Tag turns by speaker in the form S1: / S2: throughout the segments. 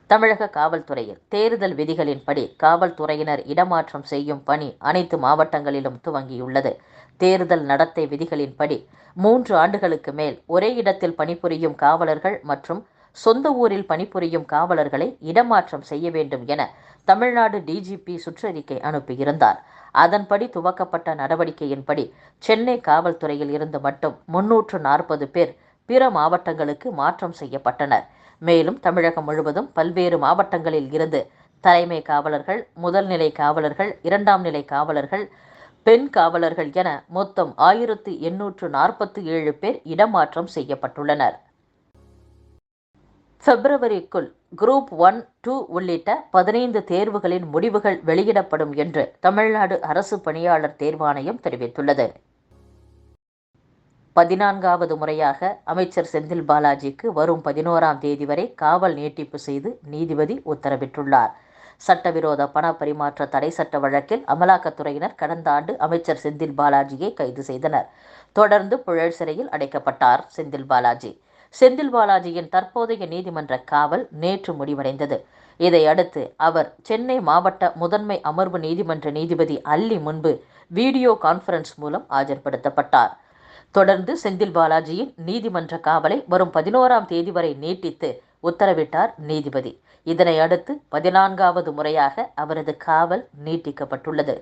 S1: தமிழக காவல்துறையில் தேர்தல் விதிகளின்படி காவல்துறையினர் இடமாற்றம் செய்யும் பணி அனைத்து மாவட்டங்களிலும் துவங்கியுள்ளது. தேர்தல் நடத்தை விதிகளின்படி 3 ஆண்டுகளுக்கு மேல் ஒரே இடத்தில் பணிபுரியும் காவலர்கள் மற்றும் சொந்த ஊரில் பணிபுரியும் காவலர்களை இடமாற்றம் செய்ய வேண்டும் என தமிழ்நாடு டிஜிபி சுற்றறிக்கை அனுப்பியிருந்தார். அதன்படி துவக்கப்பட்ட நடவடிக்கையின்படி சென்னை காவல்துறையில் இருந்து மட்டும் 340 பேர் பிற மாவட்டங்களுக்கு மாற்றம் செய்யப்பட்டனர். மேலும் தமிழகம் முழுவதும் பல்வேறு மாவட்டங்களில் இருந்து தலைமை காவலர்கள், முதல்நிலை காவலர்கள், 2ஆம் நிலை காவலர்கள், பெண் காவலர்கள் என மொத்தம் 1847 பேர் இடமாற்றம் செய்யப்பட்டுள்ளனர். பிப்ரவரிக்குள் குரூப் 1, 2 உள்ளிட்ட 15 தேர்வுகளின் முடிவுகள் வெளியிடப்படும் என்று தமிழ்நாடு அரசு பணியாளர் தேர்வாணையம் தெரிவித்துள்ளது. 14வது முறையாக அமைச்சர் செந்தில் பாலாஜிக்கு வரும் 11ஆம் தேதி வரை காவல் நீட்டிப்பு செய்து நீதிபதி உத்தரவிட்டுள்ளார். சட்டவிரோத பண பரிமாற்ற தடை சட்ட வழக்கில் அமலாக்கத்துறையினர் கடந்த ஆண்டு அமைச்சர் செந்தில் பாலாஜியை கைது செய்தனர். தொடர்ந்து புழல் சிறையில் அடைக்கப்பட்டார் செந்தில் பாலாஜி. செந்தில் பாலாஜியின் தற்போதைய நீதிமன்ற காவல் நேற்று முடிவடைந்தது. இதையடுத்து அவர் சென்னை மாவட்ட முதன்மை அமர்வு நீதிமன்ற நீதிபதி அல்லி முன்பு வீடியோ கான்பரன்ஸ் மூலம் ஆஜர்படுத்தப்பட்டார். தொடர்ந்து செந்தில் பாலாஜியின் நீதிமன்ற காவலை வரும் 11ஆம் தேதி வரை நீட்டித்து உத்தரவிட்டார் நீதிபதி. இதனை அடுத்து 14வது முறையாக அவரது காவல் நீட்டிக்கப்பட்டுள்ளது.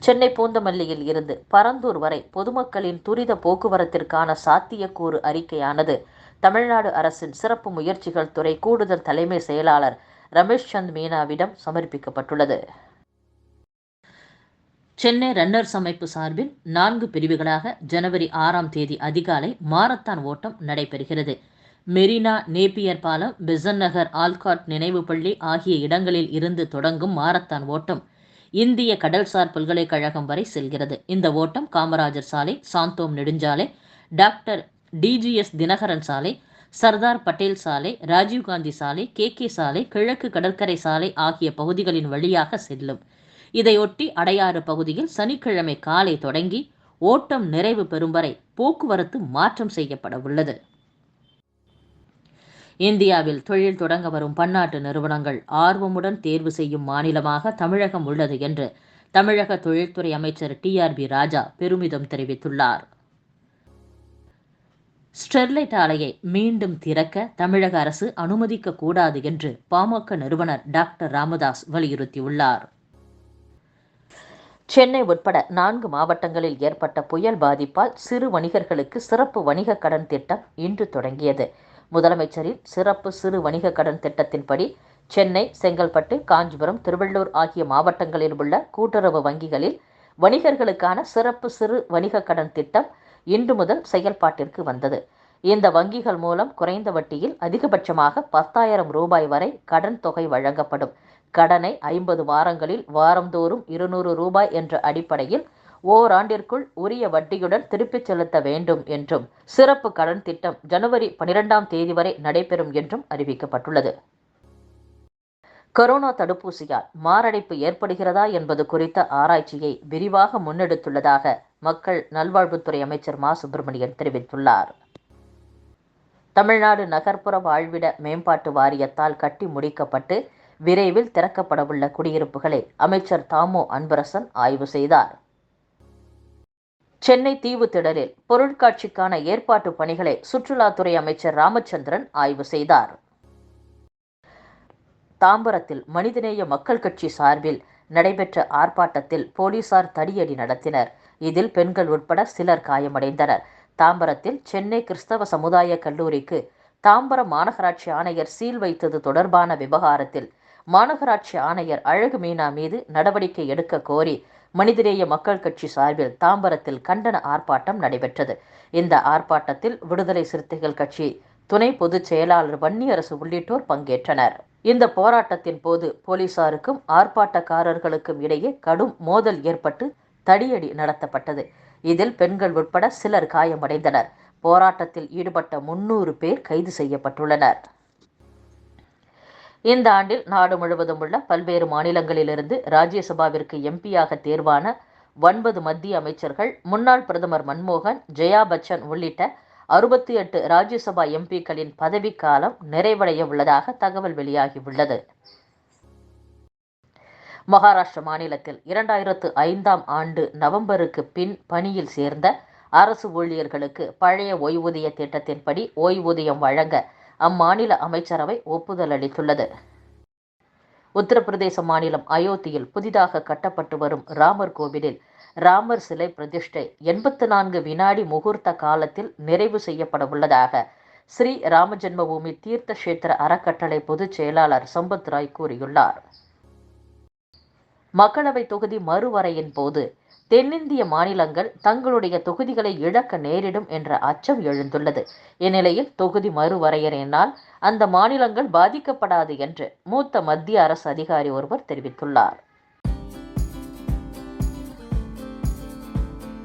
S1: சென்னை பூந்தமல்லியில் இருந்து பரந்தூர் வரை பொதுமக்களின் துரித போக்குவரத்திற்கான சாத்தியக்கூறு அறிக்கையானது தமிழ்நாடு அரசின் சிறப்பு முயற்சிகள் துறை கூடுதல் தலைமை செயலாளர் ரமேஷ் சந்த் மீனாவிடம் சமர்ப்பிக்கப்பட்டுள்ளது. சென்னை ரன்னர்ஸ் அமைப்பு சார்பில் 4 பிரிவுகளாக ஜனவரி 6ஆம் தேதி அதிகாலை மாரத்தான் ஓட்டம் நடைபெறுகிறது. மெரினா, நேப்பியர் பாலம், பெசன்ட் நகர், ஆல்காட் நினைவு பள்ளி ஆகிய இடங்களில் இருந்து தொடங்கும் மாரத்தான் ஓட்டம் இந்திய கடல்சார் பல்கலைக்கழகம் வரை செல்கிறது. இந்த ஓட்டம் காமராஜர் சாலை, சாந்தோம் நெடுஞ்சாலை, டாக்டர் டிஜிஎஸ் தினகரன் சாலை, சர்தார் பட்டேல் சாலை, ராஜீவ்காந்தி சாலை, கே சாலை, கிழக்கு கடற்கரை சாலை ஆகிய பகுதிகளின் வழியாக செல்லும். இதையொட்டி அடையாறு பகுதியில் சனிக்கிழமை காலை தொடங்கி ஓட்டம் நிறைவு பெறும் வரை போக்குவரத்து மாற்றம் செய்யப்பட உள்ளது. இந்தியாவில் தொழில் தொடங்க வரும் பன்னாட்டு நிறுவனங்கள் ஆர்வமுடன் தேர்வு செய்யும் மாநிலமாக தமிழகம் உள்ளது என்று தமிழக தொழில்துறை அமைச்சர் டிஆர்பி ராஜா பெருமிதம் தெரிவித்துள்ளார். ஸ்டெர்லைட் ஆலையை மீண்டும் திறக்க தமிழக அரசு அனுமதிக்க கூடாது என்று பாமக நிறுவனர் டாக்டர் ராமதாஸ் வலியுறுத்தியுள்ளார். சென்னை உட்பட 4 மாவட்டங்களில் ஏற்பட்ட புயல் பாதிப்பால் சிறு வணிகர்களுக்கு சிறப்பு வணிக கடன் திட்டம் இன்று தொடங்கியது. முதலமைச்சரின் சிறப்பு சிறு வணிக கடன் திட்டத்தின்படி சென்னை, செங்கல்பட்டு, காஞ்சிபுரம், திருவள்ளூர் ஆகிய மாவட்டங்களில் உள்ள கூட்டுறவு வங்கிகளில் வணிகர்களுக்கான சிறப்பு சிறு வணிக கடன் திட்டம் இன்று முதல் செயல்பாட்டிற்கு வந்தது. இந்த வங்கிகள் மூலம் குறைந்த வட்டியில் அதிகபட்சமாக 10,000 ரூபாய் வரை கடன் தொகை வழங்கப்படும். கடனை 50 வாரங்களில் வாரந்தோறும் 200 ரூபாய் என்ற அடிப்படையில் ஓராண்டிற்குள் உரிய வட்டியுடன் திருப்பிச் செலுத்த வேண்டும் என்றும், சிறப்பு கடன் திட்டம் ஜனவரி 12ஆம் தேதி வரை நடைபெறும் என்றும் அறிவிக்கப்பட்டுள்ளது. கொரோனா தடுப்பூசியால் மாரடைப்பு ஏற்படுகிறதா என்பது குறித்த ஆராய்ச்சியை விரிவாக முன்னெடுத்துள்ளதாக மக்கள் நல்வாழ்வுத்துறை அமைச்சர் மா. சுப்பிரமணியன் தெரிவித்துள்ளார். தமிழ்நாடு நகர்ப்புற வாழ்விட மேம்பாட்டு வாரியத்தால் கட்டி முடிக்கப்பட்டு விரைவில் திறக்கப்படவுள்ள குடியிருப்புகளை அமைச்சர் தாமோ அன்பரசன் ஆய்வு செய்தார். சென்னை தீவுத்திடலில் பொருட்காட்சிக்கான ஏற்பாட்டு பணிகளை சுற்றுலாத்துறை அமைச்சர் ராமச்சந்திரன் ஆய்வு செய்தார். தாம்பரத்தில் மனிதநேய மக்கள் கட்சி சார்பில் நடைபெற்ற ஆர்ப்பாட்டத்தில் போலீசார் தடியடி நடத்தினர். இதில் பெண்கள் உட்பட சிலர் காயமடைந்தனர். தாம்பரத்தில் சென்னை கிறிஸ்தவ சமுதாய கல்லூரிக்கு தாம்பரம் மாநகராட்சி ஆணையர் சீல் வைத்தது தொடர்பான விவகாரத்தில் மாநகராட்சி ஆணையர் அழகு மீனா மீது நடவடிக்கை எடுக்க கோரி மனிதநேய மக்கள் கட்சி சார்பில் தாம்பரத்தில் கண்டன ஆர்ப்பாட்டம் நடைபெற்றது. இந்த ஆர்ப்பாட்டத்தில் விடுதலை சிறுத்தைகள் கட்சி துணை பொதுச் செயலாளர் வன்னியரசு உள்ளிட்டோர் பங்கேற்றனர். இந்த போராட்டத்தின் போது போலீசாருக்கும் ஆர்ப்பாட்டக்காரர்களுக்கும் இடையே கடும் மோதல் ஏற்பட்டு தடியடி நடத்தப்பட்டது. இதில் பெண்கள் உட்பட சிலர் காயமடைந்தனர். போராட்டத்தில் ஈடுபட்ட 300 பேர் கைது செய்யப்பட்டுள்ளனர். இந்த ஆண்டில் நாடு முழுவதும் உள்ள பல்வேறு மாநிலங்களிலிருந்து ராஜ்யசபாவிற்கு எம்பியாக தேர்வான 9 மத்திய அமைச்சர்கள், முன்னாள் பிரதமர் மன்மோகன், ஜெயா பச்சன் உள்ளிட்ட 68 ராஜ்யசபா எம்பிக்களின் பதவிக்காலம் நிறைவடைய உள்ளதாக தகவல் வெளியாகியுள்ளது. மகாராஷ்டிர மாநிலத்தில் 2005ஆம் ஆண்டு நவம்பருக்கு பின் பணியில் சேர்ந்த அரசு ஊழியர்களுக்கு பழைய ஓய்வூதிய திட்டத்தின்படி ஓய்வூதியம் வழங்க அம்மாநில அமைச்சரவை ஒப்புதல் அளித்துள்ளது. உத்தரப்பிரதேச மாநிலம் அயோத்தியில் புதிதாக கட்டப்பட்டு வரும் ராமர் கோவிலில் ராமர் சிலை பிரதிஷ்டை 84 வினாடி முகூர்த்த காலத்தில் நிறைவு செய்யப்பட உள்ளதாக ஸ்ரீ ராமஜென்மபூமி தீர்த்த கஷேத்திர அறக்கட்டளை பொதுச் செயலாளர் சம்பத் ராய் கூறியுள்ளார். மக்களவை தொகுதி மறுவரையின் போது தென்னிந்திய மாநிலங்கள் தங்களுடைய தொகுதிகளை இழக்க நேரிடும் என்ற அச்சம் எழுந்துள்ளது. இந்நிலையில் தொகுதி மறுவரையறையினால் அந்த மாநிலங்கள் பாதிக்கப்படாது என்று மூத்த மத்திய அரசு அதிகாரி ஒருவர் தெரிவித்துள்ளார்.